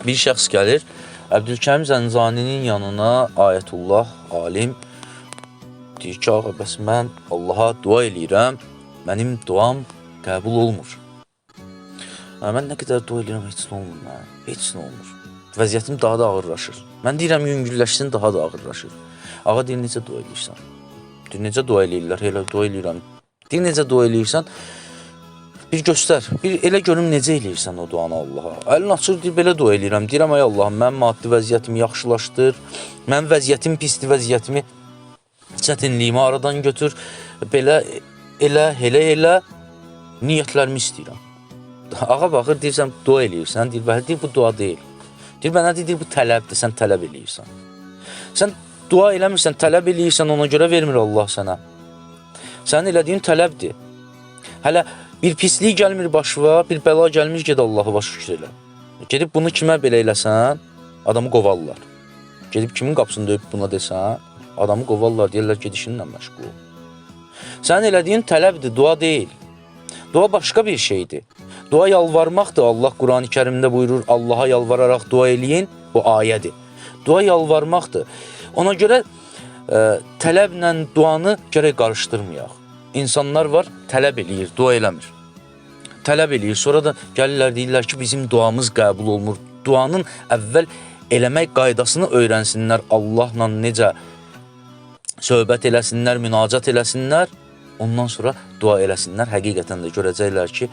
Bir şəxs gəlir, Əbdülkərim Zəncani'nin yanına Ayətullah, alim, deyir ki, ağa, bəs mən Allaha dua eləyirəm, mənim duam qəbul olmur. Mən nə qədər dua eləyirəm, heç nə olmur mənə, heç nə olmur. Vəziyyətim daha da ağırlaşır. Mən deyirəm, yüngülləşsin, daha da ağırlaşır. Ağa deyir, necə dua eləyirsən? Deyir, necə dua eləyirlər, elə dua eləyirəm. Deyir, necə dua eləyirsən? Bir göstər, bir elə görüm necə eləyirsən o duanı Allaha. Əlini açır, deyir, belə dua eləyirəm. Deyirəm, ay Allahım, mənim maddi vəziyyətimi yaxşılaşdır, mənim vəziyyətim pisdir, vəziyyətimi, çətinliyimi aradan götür, belə elə, niyyətlərimi istəyirəm. Ağa baxır, deyirsən, dua eləyirsən, deyir, bu dua deyil. Deyir, mənə deyir, bu tələbdir, sən tələb eləyirsən. Sən dua eləmirsən, tələb eləyirsən, ona görə vermir Allah sənə. Sənin elədiyin tələbdir. Hələ bir pislik gəlmir başına, bir bəla gəlmir, ged Allahı baş şükür elə. Gedib bunu kimə belə eləsən, adamı qovarlar. Gedib kimin qapısını döyüb buna desən, adamı qovarlar, deyirlər, gedişinlə məşğul ol. Sənin elədiyin tələbdir, dua deyil. Dua başqa bir şeydir. Dua yalvarmaqdır. Allah Qurani Kərimdə buyurur, Allaha yalvararaq dua eləyin, bu ayədir. Dua yalvarmaqdır. Ona görə tələblə duanı gərək qarışdırmayaq. İnsanlar var, tələb eləyir, dua eləmir. Tələb eləyir, sonra da gəlirlər, deyirlər ki, bizim duamız qəbul olmur. Duanın əvvəl eləmək qaydasını öyrənsinlər, Allahla necə söhbət eləsinlər, münacat eləsinlər, ondan sonra dua eləsinlər, həqiqətən də görəcəklər ki,